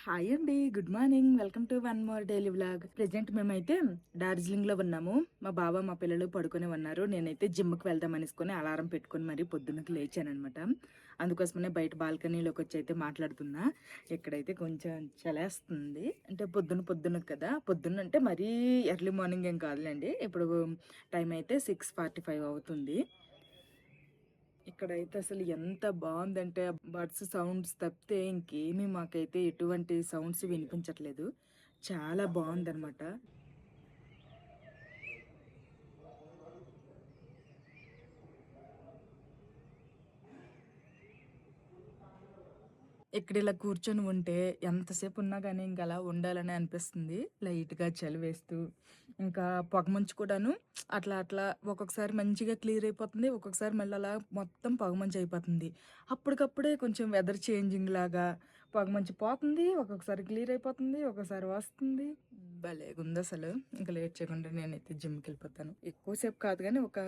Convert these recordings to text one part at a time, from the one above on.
Hi అండి, good morning. Welcome to one more daily vlog. Present మేమైతే డార్జిలింగ్ లో ఉన్నాము. మా బావ మా పిల్లలు పడుకొని ఉన్నారు. నేనైతే జిమ్కి వెళ్దాం అనేసుకొని అలారం పెట్టుకొని మరి పొద్దున్నకి లేచాను అనమాట. అందుకోసమనే బయట బాల్కనీలోకి వచ్చి అయితే మాట్లాడుతున్నా. ఇక్కడైతే కొంచెం చలేస్తుంది. అంటే పొద్దున్న కదా, పొద్దున్న అంటే మరీ ఎర్లీ మార్నింగ్ ఏం కాదులేండి. ఇప్పుడు టైం అయితే 6:45 అవుతుంది. ఇక్కడైతే అసలు ఎంత బాగుందంటే బర్డ్స్ సౌండ్స్ తప్పితే ఇంకేమీ మాకైతే ఎటువంటి సౌండ్స్ వినిపించట్లేదు. చాలా బాగుందన్నమాట. ఇక్కడ ఇలా కూర్చొని ఉంటే ఎంతసేపు ఉన్నా కానీ ఇంకా అలా ఉండాలని అనిపిస్తుంది. లైట్గా చలి వేస్తూ ఇంకా పొగమంచు కూడాను అట్లా అట్లా ఒక్కొక్కసారి మంచిగా క్లియర్ అయిపోతుంది, ఒక్కొక్కసారి మళ్ళీ అలా మొత్తం పొగమంచు అయిపోతుంది. అప్పటికప్పుడే కొంచెం వెదర్ చేంజింగ్ లాగా పొగమంచు పోతుంది, ఒక్కొక్కసారి క్లియర్ అయిపోతుంది, ఒక్కొక్కసారి వస్తుంది. భలేగుంది అసలు. ఇంకా లేట్ చేయకుండా నేనైతే జిమ్కి వెళ్ళిపోతాను. ఎక్కువసేపు కాదు కానీ ఒక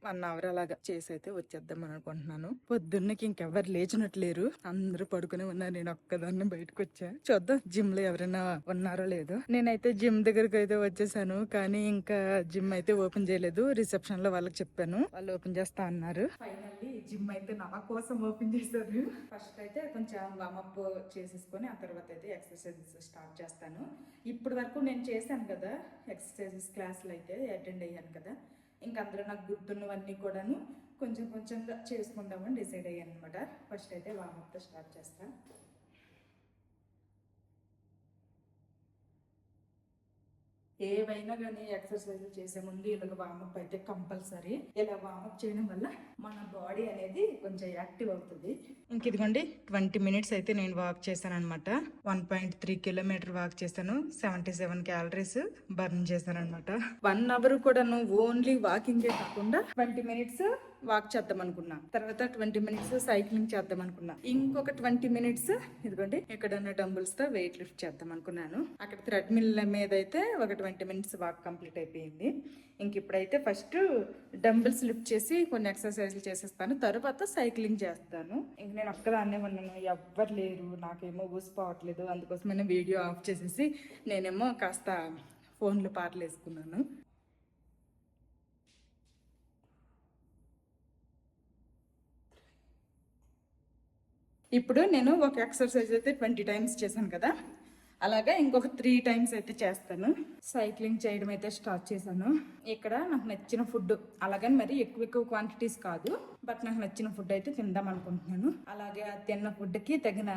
1 అవర్ అలాగా చేసి అయితే వచ్చేద్దాం అనుకుంటున్నాను. పొద్దున్నకి ఇంకెవరు లేచినట్లేరు, అందరూ పడుకునే ఉన్నారు. నేను ఒక్కదాన్ని బయటకు వచ్చా. చూద్దాం జిమ్ లో ఎవరైనా ఉన్నారో లేదో. నేనైతే జిమ్ దగ్గరకు అయితే వచ్చేసాను, కానీ ఇంకా జిమ్ అయితే ఓపెన్ చేయలేదు. రిసెప్షన్ లో వాళ్ళకి చెప్పాను, వాళ్ళు ఓపెన్ చేస్తా అన్నారు. ఫైనల్లీ జిమ్ అయితే నా కోసం ఓపెన్ చేశారు. ఫస్ట్ అయితే కొంచెం వామప్ చేసేసుకొని ఆ తర్వాత అయితే ఎక్సర్సైజెస్ స్టార్ట్ చేస్తాను. ఇప్పటి వరకు నేను చేశాను కదా ఎక్సర్సైజెస్ క్లాసులు అయితే అటెండ్ అయ్యాను కదా, ఇంకా అందులో నాకు గుర్తున్నవన్నీ కూడాను కొంచెం కొంచెంగా చేసుకుందామని డిసైడ్ అయ్యాను అనమాట. ఫస్ట్ అయితే వామప్తో స్టార్ట్ చేస్తాను. ఏవైనా కానీ ఎక్సర్సైజ్ చేసే ముందు ఇలాగ వామప్ అయితే కంపల్సరీ. ఇలా వామప్ చేయడం వల్ల మన బాడీ అనేది కొంచెం యాక్టివ్ అవుతుంది. ఇంక ఇదిగోండి 20 మినిట్స్ అయితే నేను వాక్ చేశాను అనమాట. 1.3 కిలోమీటర్ వాక్ చేశాను. 77 క్యాలరీస్ బర్న్ చేశాను అనమాట. 1 అవర్ కూడా నువ్వు ఓన్లీ వాకింగే కాకుండా 20 మినిట్స్ వాక్ చేద్దాం అనుకున్నా, తర్వాత 20 మినిట్స్ సైక్లింగ్ చేద్దాం అనుకున్నా, ఇంకొక 20 మినిట్స్ ఇదిగోండి ఎక్కడన్నా డంబుల్స్ తో వెయిట్ లిఫ్ట్ చేద్దాం అనుకున్నాను. అక్కడ థ్రెడ్మిల్ మీద అయితే ఒక 20 మినిట్స్ వాక్ కంప్లీట్ అయిపోయింది. ఇంక ఇప్పుడైతే ఫస్ట్ డంబుల్స్ లిఫ్ట్ చేసి కొన్ని ఎక్సర్సైజ్లు చేసేస్తాను, తర్వాత సైక్లింగ్ చేస్తాను. ఇంక నేను ఒక్కదాన్నే ఉన్నాను, ఎవ్వరు లేరు, నాకేమో ఊసిపోవట్లేదు. అందుకోసమైనా వీడియో ఆఫ్ చేసేసి నేనేమో కాస్త ఫోన్లో పాటలు వేసుకున్నాను. ఇప్పుడు నేను ఒక ఎక్సర్సైజ్ అయితే 20 టైమ్స్ చేశాను కదా, అలాగా ఇంకొక 3 టైమ్స్ అయితే చేస్తాను. సైక్లింగ్ చేయడం అయితే స్టార్ట్ చేశాను. ఇక్కడ నాకు నచ్చిన ఫుడ్, అలాగని మరి ఎక్కువ ఎక్కువ క్వాంటిటీస్ కాదు, బట్ నాకు నచ్చిన ఫుడ్ అయితే తిందాం అనుకుంటున్నాను. అలాగే తిన్న ఫుడ్కి తగిన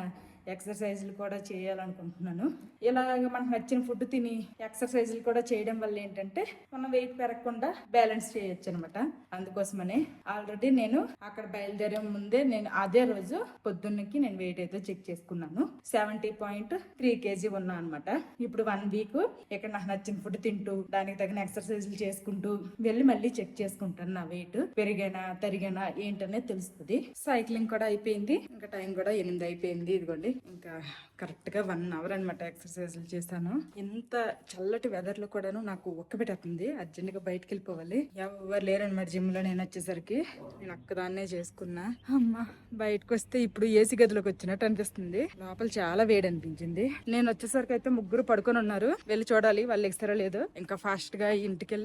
ఎక్సర్సైజ్లు కూడా చేయాలనుకుంటున్నాను. ఇలాగ మనకు నచ్చిన ఫుడ్ తిని ఎక్సర్సైజ్లు కూడా చేయడం వల్ల ఏంటంటే మనం వెయిట్ పెరగకుండా బ్యాలెన్స్ చేయొచ్చు అనమాట. అందుకోసమని ఆల్రెడీ నేను అక్కడ బయలుదేరే ముందే నేను అదే రోజు పొద్దున్నకి నేను వెయిట్ అయితే చెక్ చేసుకున్నాను. 70.3 kg ఉన్నా అనమాట. ఇప్పుడు 1 వీక్ ఇక్కడ నాకు నచ్చిన ఫుడ్ తింటూ దానికి తగిన ఎక్సర్సైజ్లు చేసుకుంటూ వెళ్ళి మళ్ళీ చెక్ చేసుకుంటాను నా వెయిట్ పెరిగానా తరిగానా ఏంటనేది తెలుస్తుంది. సైక్లింగ్ కూడా అయిపోయింది, ఇంకా టైం కూడా 8 అయిపోయింది. ఇదిగోండి ఇంకా కరెక్ట్ గా 1 అవర్ అనమాట ఎక్సర్సైజ్లు చేశాను. ఇంత చల్లటి వెదర్ లో కూడాను నాకు ఒక్కబెట్టేస్తుంది, అర్జెంట్ గా బయటకు వెళ్ళిపోవాలి. ఎవరు లేరనమాట జిమ్ లో. నేను వచ్చేసరికి నేను ఒక్కదాన్నే చేసుకున్నా. అమ్మా బయటకు వస్తే ఇప్పుడు ఏసీ గదిలోకి వచ్చినట్టు అనిపిస్తుంది. లోపల చాలా వేడి అనిపించింది. నేను వచ్చేసరికి అయితే 3 పడుకొని ఉన్నారు. వెళ్ళి చూడాలి వాళ్ళు ఎక్స్తారో లేదో. ఇంకా ఫాస్ట్ గా ఇంటికి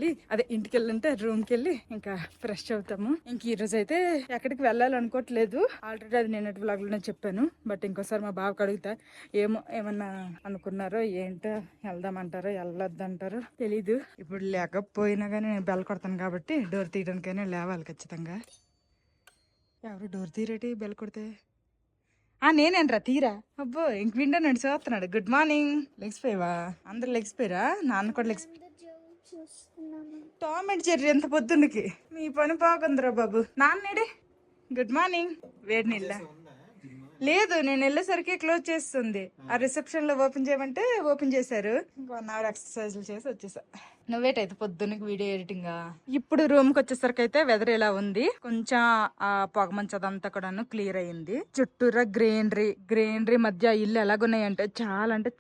వెళ్ళంటే రూమ్ కి వెళ్ళి ఇంకా ఫ్రెష్ అవుతాము. ఇంక ఈ రోజు అయితే ఎక్కడికి వెళ్ళాలనుకోవట్లేదు. ఆల్రెడీ అది నేను వ్లాగ్ లోనే చెప్పాను, బట్ ఇంకోసారి మా బావకు అడుగుతా. ఏమన్నా అనుకున్నారో ఏంటో, వెళ్దామంటారో వెళ్ళొద్దంటారో తెలీదు. ఇప్పుడు లేకపోయినా కానీ నేను బెల్ కొడతాను కాబట్టి డోర్ తీయడానికైనా లేవాలి ఖచ్చితంగా. ఎవరు డోర్ తీరేటి బెల్ కొడితే? నేనేనరా తీరా. అబ్బో ఇంక విండో నుండి చూస్తున్నాడు. Good morning. లెగ్సిపోయావా? అందరు లెగ్సిపోయారా? నాన్న కూడా టామ్ అండ్ జెర్రీ ఎంత పొద్దున్నకి. మీ పని బాగుందిరా బాబు. నాన్నేడే. Good morning. వేడి నీళ్ళ లేదు, నేను వెళ్ళేసరికి క్లోజ్ చేస్తుంది. ఆ రిసెప్షన్ లో ఓపెన్ చేయమంటే ఓపెన్ చేశారు. ఇంకో 1 అవర్ ఎక్సర్సైజ్లు చేసి వచ్చేసా. నువ్వేటైతే పొద్దున్నకి వీడియో ఎడిటింగ్. ఇప్పుడు రూమ్ కి వచ్చేసరికి అయితే వెదర్ ఇలా ఉంది. కొంచెం ఆ పొగ మంచదంతా కూడాను క్లియర్ అయింది. చుట్టూరా గ్రీనరీ మధ్య ఇల్లు ఎలాగున్నాయంటే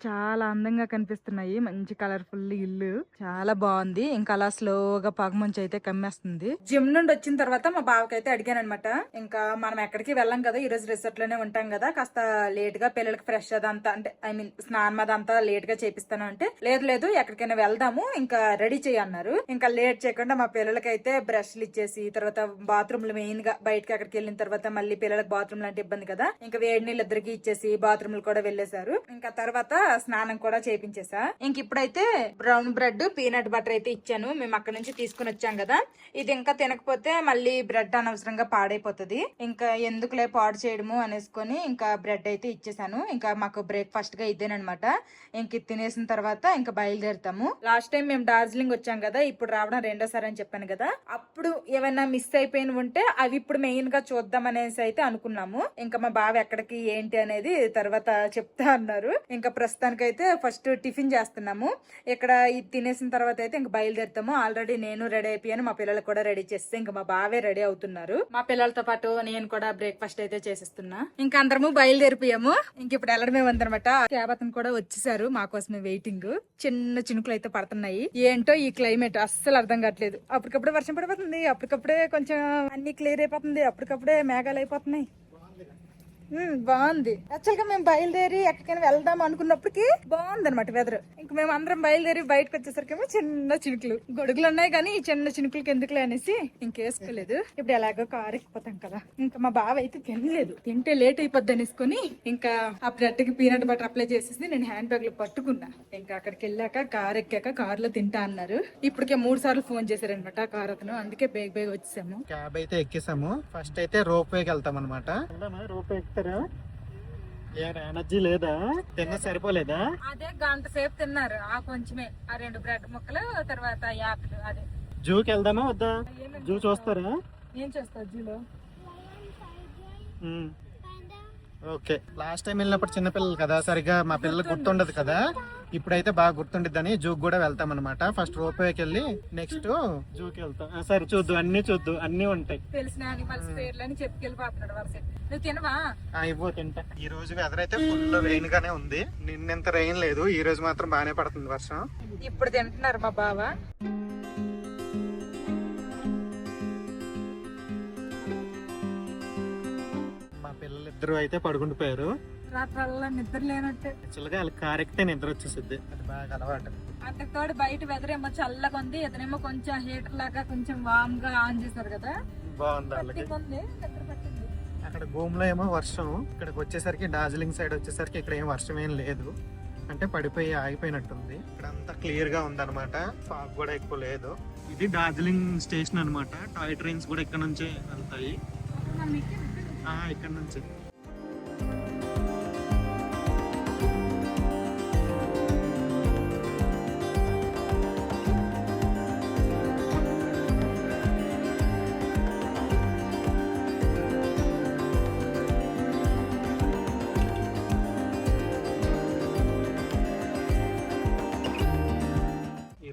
చాలా అందంగా కనిపిస్తున్నాయి. మంచి కలర్ఫుల్ ఇల్లు చాలా బాగుంది. ఇంకా అలా స్లోగా పొగ మంచు అయితే కమ్మేస్తుంది. జిమ్ నుండి వచ్చిన తర్వాత మా బావకైతే అడిగాను అనమాట, ఇంకా మనం ఎక్కడికి వెళ్ళాం కదా, ఈ రోజు రిసార్ట్ లోనే ఉంటాం కదా, కాస్త లేట్ గా పిల్లలకి ఫ్రెష్ అదంతా అంటే స్నానం అదంతా లేట్ గా చేపిస్తాను అంటే, లేదు ఎక్కడికైనా వెళ్దాము, ఇంకా రెడీ చేయన్నారు. ఇంకా లేట్ చేయకుండా మా పిల్లలకైతే బ్రష్లు ఇచ్చేసి, తర్వాత బాత్రూమ్లు మెయిన్ గా బయటకి అక్కడికి వెళ్ళిన తర్వాత మళ్ళీ పిల్లలకి బాత్రూమ్ అంటే ఇబ్బంది కదా, ఇంకా వేడి నీళ్ళు ఇద్దరికి ఇచ్చేసి బాత్రూమ్లు కూడా వెళ్ళేశారు. ఇంకా తర్వాత స్నానం కూడా చేపించేసా. ఇంక ఇప్పుడైతే బ్రౌన్ బ్రెడ్ పీనట్ బటర్ అయితే ఇచ్చాను. మేము అక్కడ నుంచి తీసుకుని వచ్చాం కదా, ఇది ఇంకా తినకపోతే మళ్ళీ బ్రెడ్ అనవసరంగా పాడైపోతుంది, ఇంకా ఎందుకులే పాడు చేయడము అనేసుకొని ఇంకా బ్రెడ్ అయితే ఇచ్చేసాను. ఇంకా మాకు బ్రేక్ఫాస్ట్ గా ఇదేనమాట. ఇంక తినేసిన తర్వాత ఇంకా బయలుదేరుతాము. లాస్ట్ టైం మేము డార్జిలింగ్ వచ్చాం కదా, ఇప్పుడు రావడం రెండోసారి అని చెప్పాను కదా, అప్పుడు ఏమైనా మిస్ అయిపోయిన ఉంటే అవి ఇప్పుడు మెయిన్ గా చూద్దాం అనేసి అయితే అనుకున్నాము. ఇంకా మా బావ ఎక్కడికి ఏంటి అనేది తర్వాత చెప్తా అన్నారు. ఇంకా ప్రస్తుతానికైతే ఫస్ట్ టిఫిన్ చేస్తున్నాము. ఇక్కడ ఇది తినేసిన తర్వాత అయితే ఇంకా బయలుదేరుతాము. ఆల్రెడీ నేను రెడీ అయిపోయాను, మా పిల్లలు కూడా రెడీ చేస్తే ఇంకా మా బావే రెడీ అవుతున్నారు. మా పిల్లలతో పాటు నేను కూడా బ్రేక్ఫాస్ట్ అయితే చేసేస్తున్నా. ఇంకా అందరము బయలుదేరిపోయాము. ఇంక ఇప్పుడు వెళ్ళడమే ఉందనమాట. క్యాబ్ అతను కూడా వచ్చేసారు, మా కోసమే వెయిటింగ్. చిన్న చినుకులు అయితే పడుతున్నాయి. ఏంటో ఈ క్లైమేట్ అస్సలు అర్థం కావట్లేదు. అప్పటికప్పుడే వర్షం పడిపోతుంది, అప్పటికప్పుడే కొంచెం అన్ని క్లియర్ అయిపోతుంది, అప్పటికప్పుడే మేఘాలు అయిపోతున్నాయి. బాగుంది. యాక్చువల్ గా మేము బయలుదేరి ఎక్కడికైనా వెళ్దాం అనుకున్నప్పటికీ బాగుంది అనమాట వెదర్. ఇంక మేము అందరం బయలుదేరి బయటకు వచ్చేసరికేమో చిన్న చినుకులు, గొడుగులు ఉన్నాయి కానీ ఈ చిన్న చినుకులకి ఎందుకులే అనేసి ఇంకేసుకోలేదు. ఇప్పుడు ఎలాగో కారు ఎక్కిపోతాం కదా. ఇంకా మా బావ అయితే తినలేదు, తింటే లేట్ అయిపోద్ది అనేసుకొని ఇంకా ఆ బ్రెడ్ కి పీనట్ బటర్ అప్లై చేసేసి నేను హ్యాండ్ బ్యాగ్ లో పట్టుకున్నా. ఇంకా అక్కడికి వెళ్ళాక కారు ఎక్కాక కారులో తింటా అన్నారు. ఇప్పటికే 3 సార్లు ఫోన్ చేశారనమాట కారు అతను, అందుకే బేగ వచ్చేసాము. క్యాబ్ అయితే ఎక్కేసాము. ఫస్ట్ అయితే రోప్ వేకి వెళ్తాం అనమాట. రోప్ ఎనర్జీ లేదా, తిన్న సరిపోలేదా? అదే గంట సేపు తిన్నారు, ఆ కొంచెమే ఆ 2 బ్రెడ్ ముక్కలు, తర్వాత యాపిల్. అదే జూకి వెళ్దామా వద్దా? జూ చూస్తారా? ఏం చేస్తారు జూలో? ఓకే, లాస్ట్ టైం వెళ్ళినప్పుడు చిన్నపిల్లలు కదా, సరిగా మా పిల్లలకు గుర్తుండదు కదా, ఇప్పుడైతే బాగా గుర్తుండిద్దని జూకి కూడా వెళ్తాం అనమాట. ఫస్ట్ రోప్ వేకి వెళ్ళి నెక్స్ట్ జూకి వెళ్తాం. సరే చూద్దు, అన్ని ఉంటాయి. తెలిసిన యానిమల్స్ పేర్లని చెప్పుకెళ్ళిపోతున్నాడు వరుస. నువ్వు తినవా? ఇవ్వ తింటా. ఈ రోజు వెదర్ అయితే ఫుల్ రెయిన్ గానే ఉంది. నిన్నెంత రెయిన్ లేదు, ఈ రోజు మాత్రం బాగానే పడుతుంది వర్షం. ఇప్పుడు తింటున్నారు మా బావ. ఇద్దరు అయితే పడుకుండిపోయారు. రాత్రల్లా నిద్ర లేనట్టే. యాక్చువల్గా వాళ్ళకి కార్ ఎక్కితే నిద్ర వచ్చేసిద్ది, అది బాగా అలవాటు. అంతకుతోడు బయట వెదర్ ఏమో చల్లగా ఉంది, ఇతనేమో కొంచెం హీటర్ లాగా కొంచెం వామ్ గా ఆన్ చేశారు కదా, బాగుంది వాళ్ళకి. అక్కడ భూమిలో ఏమో వర్షం, ఇక్కడికి వచ్చేసరికి డార్జిలింగ్ సైడ్ వచ్చేసరికి ఇక్కడ ఏం వర్షం ఏం లేదు, అంటే పడిపోయి ఆగిపోయినట్టుంది. ఇక్కడ అంతా క్లియర్ గా ఉంది అనమాట, ఫాగ్ కూడా ఎక్కువ లేదు. ఇది డార్జిలింగ్ స్టేషన్ అనమాట. టాయ్ ట్రైన్స్ కూడా ఇక్కడ నుంచే వెళ్తాయి, ఇక్కడ నుంచి.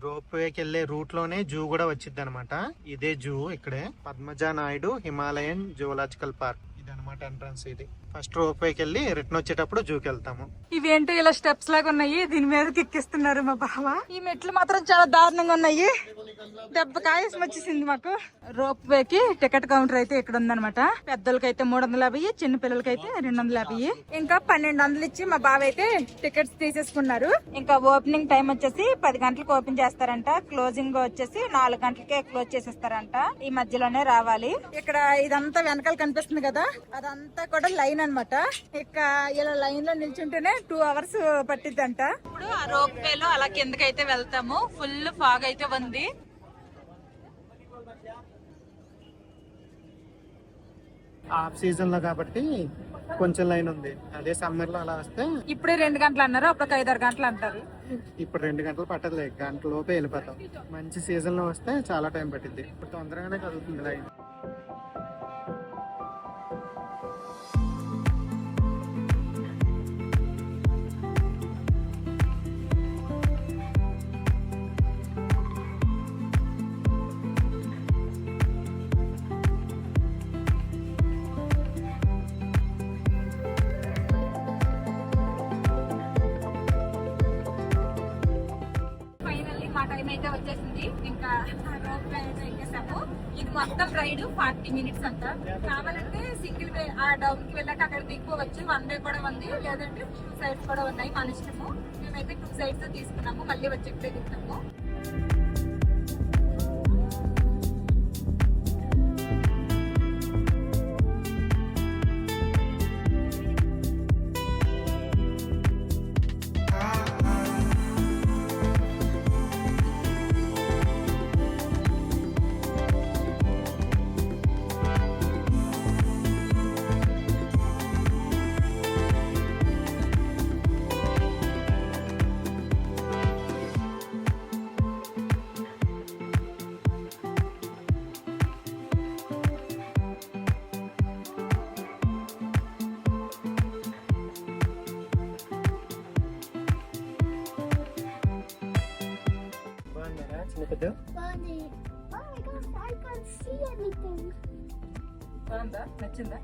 రోప్ వేకి వెళ్లే రూట్ లోనే జూ కూడా వచ్చింది అనమాట. ఇదే జూ, ఇక్కడే Padmaja Naidu Himalayan zoological park. ఇది అనమాట ఎంట్రన్స్. ఇది ఫస్ట్ రోప్ వేకి వెళ్ళి రిటర్న్ వచ్చేటప్పుడు జూకి వెళ్తాము. ఇవేంటో ఇలా స్టెప్స్ లాగా ఉన్నాయి, దీని మీదకి ఎక్కిస్తున్నారు మా బావ. ఈ మెట్లు మాత్రం చాలా దారుణంగా ఉన్నాయి, దెబ్బ కాయసం వచ్చేసింది మాకు. రోప్ వేకి టికెట్ కౌంటర్ అయితే ఇక్కడ ఉందన్నమాట. పెద్దలకైతే 350, చిన్న పిల్లలకైతే 250. ఇంకా 1200 ఇచ్చి మా బావ అయితే టికెట్స్ తీసేసుకున్నారు. ఇంకా ఓపెనింగ్ టైం వచ్చేసి 10 గంటలకు ఓపెన్ చేస్తారంట, క్లోజింగ్ వచ్చేసి 4 గంటలకే క్లోజ్ చేసేస్తారంట. ఈ మధ్యలోనే రావాలి. ఇక్కడ ఇదంతా వెనకాల కనిపిస్తుంది కదా, అదంతా కూడా లైన్ అన్నమాట. ఇక ఇలా లైన్ లో నిల్చుంటేనే 2 అవర్స్ పట్టిద్దంట. ఇప్పుడు ఆ రోప్ వేలో అలా కిందకైతే వెళ్తాము. ఫుల్ ఫాగ్ అయితే ఉంది. ఆఫ్ సీజన్ లో కాబట్టి కొంచెం లైన్ ఉంది. అదే సమ్మర్ లో అలా వస్తే ఇప్పుడే 2 గంటలు అన్నారు, అప్పుడు 5-6 గంటలు అంటారు. ఇప్పుడు 2 గంటలు పట్టదులే, గంట లోపే వెళ్ళిపోతాం. మంచి సీజన్ లో వస్తే చాలా టైం పట్టింది. ఇప్పుడు తొందరగానే కదులుతుంది లైన్. అయితే వచ్చేసింది. ఇంకా రోప్ వే అయితే ఎక్కేసాము. ఇది మొత్తం రైడ్ 40 minutes అంట. కావాలంటే సింగిల్ వే ఆ డౌన్ కి వెళ్ళాక అక్కడ దిగిపోవచ్చు. 1 వే కూడా ఉంది, లేదంటే 2 sides కూడా ఉన్నాయి, మన ఇష్టము. మేమైతే 2 sides తీసుకున్నాము, మళ్ళీ వచ్చేప్పుడే దిగుతాము. Bunny. Oh my gosh, I can't see anything. బాగుందా? నచ్చిందా?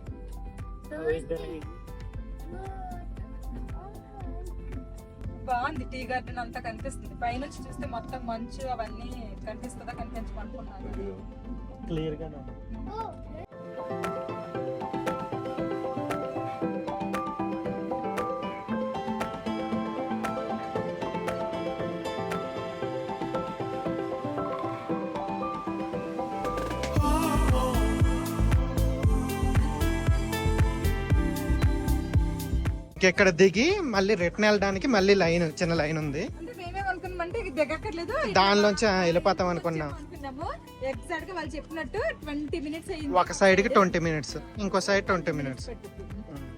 బాగుంది. టీ గార్డెన్ అంతా కనిపిస్తుంది. పైనుంచి చూస్తే మొత్తం మంచు అవన్నీ కనిపిస్తుందా కనిపించమనుకున్నాను. క్లియర్ గా Oh. ఇక్కడ దిగి మళ్ళీ రిటర్న్ వెళ్ళడానికి మళ్ళీ లైన్, చిన్న లైన్ ఉంది. అంటే మేమేమనుకున్నామంటే ఇది దిగక్కర్లేదు, దానిలోంచి వెళ్ళిపోతాం అనుకున్నాం. అనుకున్నాము. ఎగ్జాక్ట్ గా వాళ్ళు చెప్పినట్టు 20 minutes అయింది. ఒక సైడ్ కి 20 minutes, ఇంకో సైడ్ 20 minutes.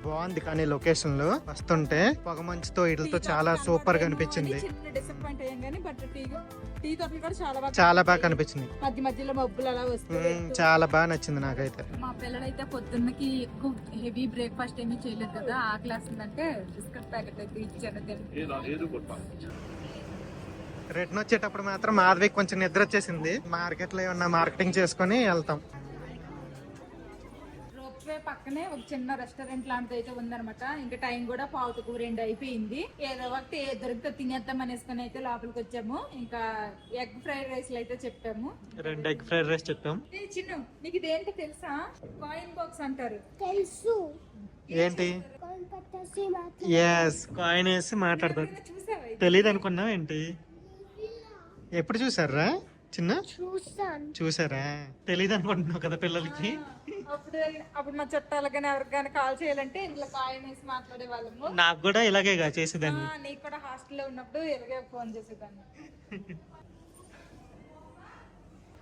బాగుంది కానీ లొకేషన్ లో వస్తుంటే పొగ మంచుతో ఇట్లతో చాలా సూపర్ గా అనిపించింది. డిసప్పాయింట్ అయ్యాం కానీ బట్ టీ తోటలు కూడా చాలా బాగా కనిపించింది. మధ్య మధ్యలో మబ్బులు అలా వస్తాయి. చాలా బాగా నచ్చింది నాకైతే. మా పిల్లలైతే పొద్దున్నకి ఎక్కువ హెవీ బ్రేక్ఫాస్ట్ ఏమీ చేయలేదు కదా, ఆకలి వేస్తుందంటే బిస్కెట్ ప్యాకెట్ అయితే ఇచ్చాను. రిటర్న్ వచ్చేటప్పుడు మాత్రం మాధవి కొంచెం నిద్ర వచ్చేసింది. మార్కెట్ లో ఏమన్నా మార్కెటింగ్ చేసుకుని వెళ్తాం. రోప్వే పక్కనే ఒక చిన్న రెస్టారెంట్ లాంటిది అయితే ఉందన్నమాట. ఇంకా టైం కూడా 1:45 అయిపోయింది. ఏదో ఒకటి దొరికితే తినేద్దాం అనేసుకొని అయితే లోపలికి వచ్చాము. ఇంకా ఎగ్ ఫ్రైడ్ రైస్ అయితే చెప్పాము. 2 ఎగ్ ఫ్రైడ్ రైస్ చెప్పాం. చిన్ను, నీకు ఇదేంటి తెలుసా? కాయిన్ బాక్స్ అంటారు. తెలుసు. ఏంటి? కాయిన్ పట్టేసి ఎస్, కాయిన్ వేసి మాట్లాడతారు. చూసావా? తెలీదు అనుకున్నావు ఏంటి? ఎప్పుడు చూసారా? చిన్న చూసాను. చూసారా? తెలీదు అనుకుంటున్నావు కదా పిల్లలకి. అప్పుడు మా చుట్టాలకు కానీ ఎవరికి కానీ కాల్ చేయాలంటే ఇంట్లో కాయిన్ వేసి మాట్లాడే వాళ్ళము. నాకు కూడా ఇలాగేగా చేసేదాన్ని. నీకు కూడా హాస్టల్లో ఉన్నప్పుడు ఇలాగే ఫోన్ చేసేదాన్ని.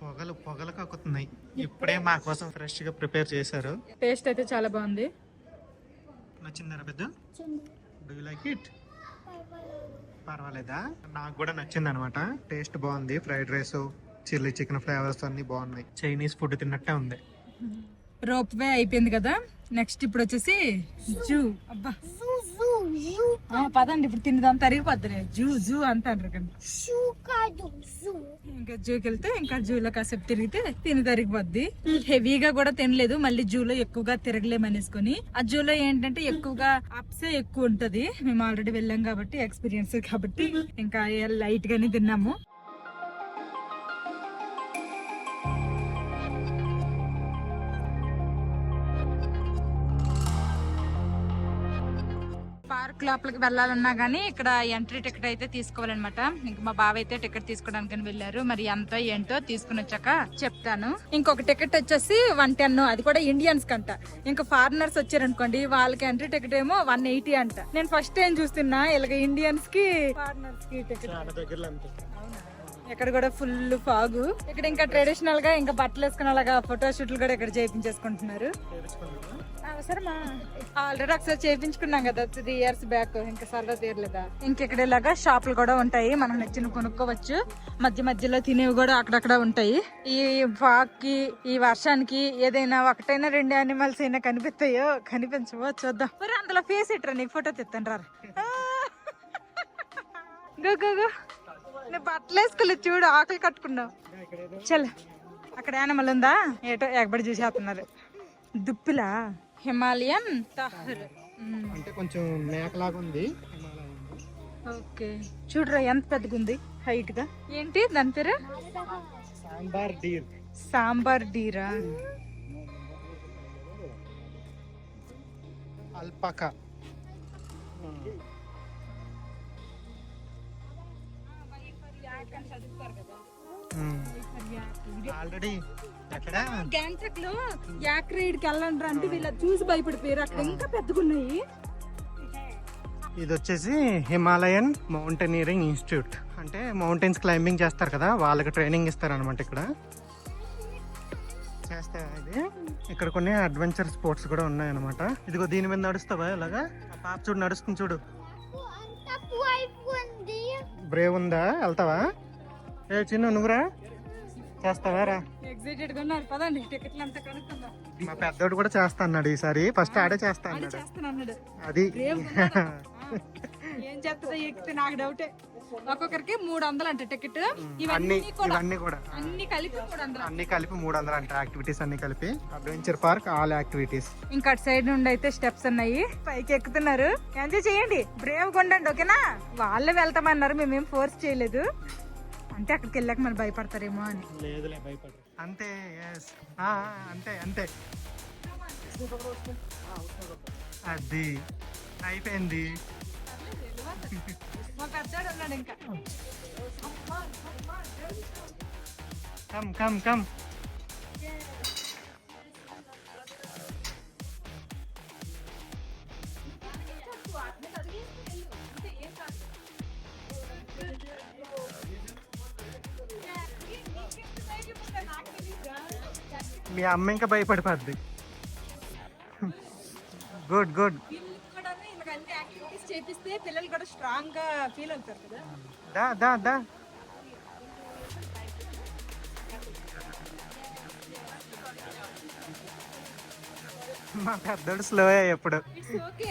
పొగలు పొగలు కక్కుతున్నాయి. ఇప్పుడే మా కోసం ఫ్రెష్ గా ప్రిపేర్ చేశారు. టేస్ట్ అయితే చాలా బాగుంది. నచ్చిందా పెద్ద? Do you like it? పర్వాలేదా? నాకు కూడా నచ్చింది అనమాట. టేస్ట్ బాగుంది. Fried rice, chilli chicken flavours అన్ని బాగున్నాయి. చైనీస్ ఫుడ్ తిన్నట్టే ఉంది. రోప్ వే అయిపోయింది కదా, నెక్స్ట్ ఇప్పుడు వచ్చేసి జూ. అబ్బా పదండి, ఇప్పుడు తిందాం. తరిగిపోద్ది. జూ జూ అంటారు కదా. ఇంకా జూకి వెళ్తే ఇంకా జూలో కాసేపు తిరిగితే తిని తరిగిపోద్ది. హెవీగా కూడా తినలేదు, మళ్ళీ జూలో ఎక్కువగా తిరగలేమనేసుకొని. ఆ జూలో ఏంటంటే ఎక్కువగా అప్సే ఎక్కువ ఉంటది. మేము ఆల్రెడీ వెళ్ళాం కాబట్టి ఎక్స్పీరియన్స్ కాబట్టి ఇంకా లైట్ గానే తిన్నాము. పార్క్ లోపలికి వెళ్ళాలన్నా గానీ ఇక్కడ ఎంట్రీ టికెట్ అయితే తీసుకోవాలన్నమాట. ఇంకా మా బావ అయితే టికెట్ తీసుకోవడానికి వెళ్ళారు. మరి ఎంతో ఏంటో తీసుకుని వచ్చాక చెప్తాను. ఇంకొక టికెట్ వచ్చేసి 110, అది కూడా ఇండియన్స్ కంట. ఇంకా ఫారినర్స్ వచ్చారనుకోండి వాళ్ళకి ఎంట్రీ టికెట్ ఏమో 180 అంట. నేను ఫస్ట్ టైం చూస్తున్నా ఇలాగ ఇండియన్స్ కి ఫారినర్స్ కి టికెట్. ఇక్కడ కూడా ఫుల్ ఫాగు. ఇక్కడ ఇంకా ట్రెడిషనల్ గా ఇంకా బట్టలు వేసుకుని అలాగా ఫోటో షూట్లు కూడా ఇక్కడ చేయించేసుకుంటున్నారు. అవసరమా? ఆల్రెడీ ఒకసారి చేయించుకున్నాం కదా 3 years బ్యాక్. ఇంకా సరదా తీరలేదా? ఇంకెక్కడ ఇలాగా షాపులు కూడా ఉంటాయి, మనం నచ్చిన కొనుక్కోవచ్చు. మధ్య మధ్యలో తినేవి కూడా అక్కడక్కడ ఉంటాయి. ఈ ఫాగ్ కి, ఈ వర్షానికి ఏదైనా ఒకటైనా 2 యానిమల్స్ అయినా కనిపిస్తాయో కనిపించవో చూద్దాం. మరి అందులో ఫేస్ ఇట్రా, నీకు ఫోటో తెస్తాను రా. గో గో గో, నేను బట్టలు వేసుకోలేదు చూడు, ఆకలి కట్టుకున్నావు. చల్, అక్కడ యానిమల్ ఉందా? ఏటో ఎగబడి చూసేస్తున్నారు. దుప్పిలా హిమాలయన్ తాహర్ అంటే కొంచెం మేకలాగా ఉంది. ఓకే, చూడరా ఎంత పెద్దగా ఉంది. హైట్ గా ఏంటి దాని పేరు? Sambar deer. సాంబార్ డీరా? అల్పాకా. ఆల్రెడీ అక్కడ గ్యాంగ్టక్ లో యాక్ రైడ్ కి వెళ్ళండి అంటే వీళ్ళ చూసి భయపడిపోయారు. అక్కడ ఇంకా పెద్దగున్నాయి. ఇది వచ్చేసి హిమాలయన్ మౌంటైనీరింగ్ ఇన్స్టిట్యూట్. అంటే మౌంటైన్స్ క్లైంబింగ్ చేస్తారు కదా, వాళ్ళకి ట్రైనింగ్ ఇస్తారు అనమాట. ఇక్కడ చేస్తే ఇది ఇక్కడ కొన్ని అడ్వెంచర్ స్పోర్ట్స్ కూడా ఉన్నాయి అనమాట. ఇదిగో దీని మీద నడుస్తావా ఇలాగా? ఆ పాప చూడు నడుస్తుంది చూడు. బ్రేవ్ ఉందా? వెళ్తావా? ఏ చిన్న నువ్వురా చేస్తావా? రా. ఎక్సైటెడ్ గా ఉన్నారు. పదండి టికెట్లు అంతా కనుక్కుందాం. మా పెద్దోడు కూడా చేస్తా అన్నాడు ఈసారి. ఫస్ట్ ఆడే చేస్తా అన్నాడు. చేస్తానన్నాడు. అది ఏం చేస్తుందో ఎక్కితే నాకు డౌటే. ఒక్కొక్కరికి 300 అంట టికెట్. ఇవన్నీ కూడా అన్ని కలిపి 300. అన్ని కలిపి 300 అంట. యాక్టివిటీస్ అన్ని కలిపి అడ్వెంచర్ పార్క్ ఆల్ యాక్టివిటీస్. ఇంకా అటు సైడ్ నుండి అయితే స్టెప్స్ ఉన్నాయి. పైకి ఎక్కుతున్నారు. ఎంజాయ్ చేయండి, బ్రేవ్ గా ఉండండి. ఓకేనా? వాళ్ళే వెళ్తామన్నారు, మేమేం ఫోర్స్ చేయలేదు. అంటే అక్కడికి వెళ్ళాక మరి భయపడతారేమో అని. లేదులే భయపడ. అంతే. అంతే అంతే. అది అయిపోయింది. మా పెద్దోడు ఉన్నాడు ఇంకా. Come come come. మీ అమ్మ ఇంకా భయపడిపోద్ది. Good good. యాక్టివిటీస్ చేపిస్తే పిల్లలు కూడా స్ట్రాంగ్ గా ఫీల్ అవుతారు కదా. దా దా దా. మా పెద్దోడు స్లో ఎప్పుడు. It's okay.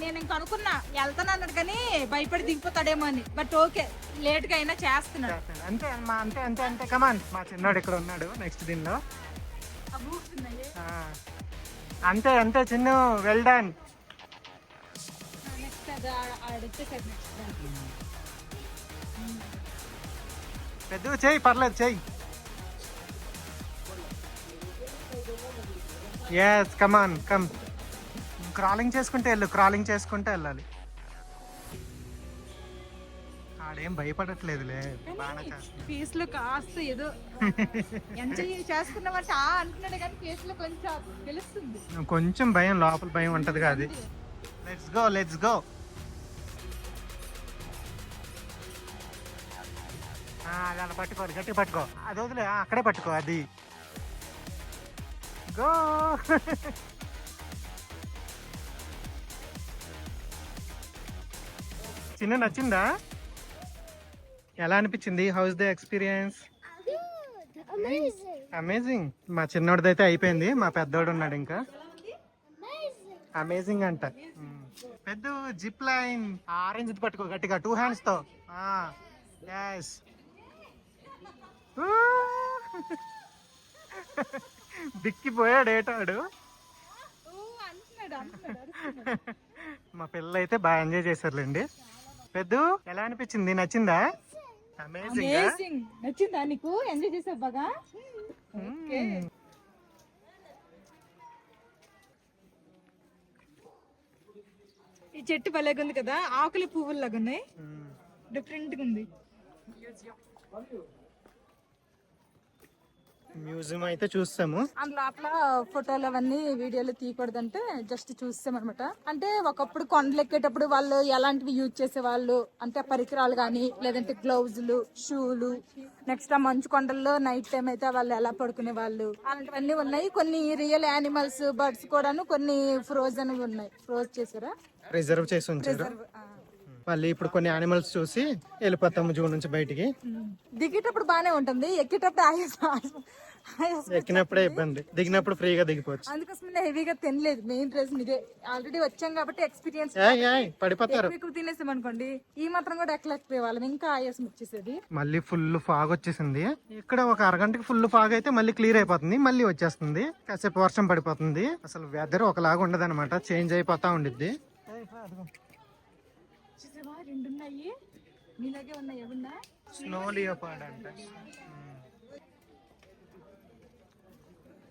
నేను ఇంక అనుకున్నా వెళ్తాను అన్నాడు కానీ భయపడి దిగిపోతాడేమో అని. బట్ ఓకే, లేట్ గా అయినా చేస్తున్నాడు. అంతే అమ్మా, అంతే అంతే అంతే. కమాన్. మా చిన్నోడు ఇక్కడ ఉన్నాడు నెక్స్ట్ దీనిలో. అంతే అంతే చిన్ను, వెల్ డన్. పెద్ద చెయ్యి, పర్లేదు చెయ్యి. Yes come on come. క్రాలింగ్ చేసుకుంటే వెళ్ళు, క్రాలింగ్ చేసుకుంటే వెళ్ళాలి. ఆడేం భయపడట్లేదులే, బాగా చేస్తాడు. ఫేస్ లో కాస్త ఏదో ఎంజాయ్ చేసుకున్నామంటే అంటున్నాడు కానీ ఫేస్ లో కొంచెం తెలుస్తుంది. కొంచెం భయం, లోపల భయం ఉంటది కాదు. Let's go let's go. అలా పట్టుకో, గట్టి పట్టుకో. అది వదిలే, అక్కడే పట్టుకో. అది గో. చిన్న నచ్చిందా? ఎలా అనిపించింది? House the experience? అమేజింగ్. మా చిన్నోడిది అయితే అయిపోయింది, మా పెద్దోడు ఉన్నాడు ఇంకా. అమేజింగ్ అంట. పెద్ద జిప్ లైన్. ఆరెంజ్ పట్టుకో గట్టిగా 2 hands తో. ఎస్. దిక్కిపోయాడు ఏటాడు. మా పిల్లలు అయితే బాగా ఎంజాయ్ చేశారులేండి. పెద్ద ఎలా అనిపించింది? నచ్చిందా? అమేజింగ్. నచ్చిందా నీకు? ఎంజాయ్ చేసావు బాగా? ఈ చెట్టు భలేగా ఉంది కదా, ఆకులు పువ్వులు లాగా ఉన్నాయి. డిఫరెంట్ గా ఉంది. మ్యూజియం అయితే చూస్తాము. అందులో లోపల ఫోటోలు అవన్నీ వీడియోలు తీయకూడదంటే జస్ట్ చూస్తాం అనమాట. అంటే ఒకప్పుడు కొండలు ఎక్కేటప్పుడు వాళ్ళు ఎలాంటివి యూజ్ చేసేవాళ్ళు అంటే పరికరాలు కానీ, లేదంటే గ్లౌజులు, షూలు, నెక్స్ట్ ఆ మంచు కొండల్లో నైట్ టైం అయితే వాళ్ళు ఎలా పడుకునే వాళ్ళు, అలాంటివన్నీ ఉన్నాయి. కొన్ని రియల్ యానిమల్స్, బర్డ్స్ కూడాను కొన్ని ఫ్రోజన్ ఉన్నాయి. ఫ్రోజ్ చేసారా, రిజర్వ్ చేసి ఉంచారు. మళ్ళీ ఇప్పుడు కొన్ని యానిమల్స్ చూసి వెళ్ళిపోతాము జూ నుంచి బయటికి. దిగేటప్పుడు బానే ఉంటుంది, ఎక్కేటప్పుడు ఎక్కినప్పుడే ఇబ్బంది, దిగినప్పుడు ఫ్రీగా దిగిపోవచ్చు. అందుకోసం హెవీగా తినలేదు. మెయిన్ రీజన్ ఇదే. ఆల్రెడీ వచ్చాం కాబట్టి ఎక్స్పీరియన్స్. పడిపోతారు. ఎక్కువ తినేసాం అనుకోండి, ఈ మాత్రం కూడా ఎక్కలేకపోయే వాళ్ళం, ఇంకా ఆయాసం వచ్చేసేది. మళ్ళీ ఫుల్ ఫాగ్ వచ్చేసింది. ఇక్కడ ఒక అరగంటకి ఫుల్ ఫాగ్ అయితే మళ్ళీ క్లియర్ అయిపోతుంది, మళ్ళీ వచ్చేస్తుంది. కాసేపు వర్షం పడిపోతుంది. అసలు వెదర్ ఒకలాగా ఉండదు అనమాట, చేంజ్ అయిపోతా ఉండిద్ది. మీలాగే ఉన్నాయి ఏమన్నా స్నో లియోపార్డ్ అంట.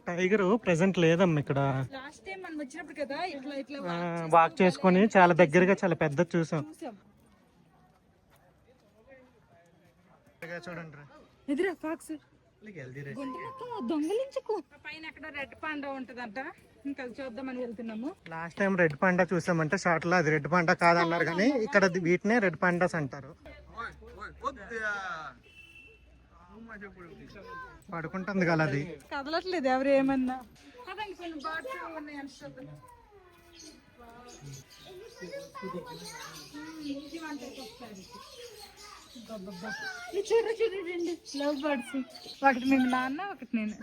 టైగర్ ప్రెసెంట్ లేదమ్మా ఇక్కడ. లాస్ట్ టైం మనం వచ్చినప్పుడు కదా ఇట్లా ఇట్లా వాక్ చేసుకొని చాలా దగ్గరగా చాలా పెద్ద చూసాం. చూడండి ఎదురా ఫాక్స్ దొంగలించకు. పైన అక్కడ రెడ్ పాండా ఉంటదంట, ఇంకా చూద్దామని వెళ్తున్నాము. లాస్ట్ టైం రెడ్ పాండా చూసామంటే షార్ట్ లో అది రెడ్ పాండా కాదన్నారు, కానీ ఇక్కడ వీటినే రెడ్ పాండాస్ అంటారు. పడుకుంటుంది కదా అది. కదలట్లేదు ఎవరు ఏమన్నా. చూడండి లవ్ బర్డ్స్, ఒకటి మేము నాన్న ఒకటి నేను.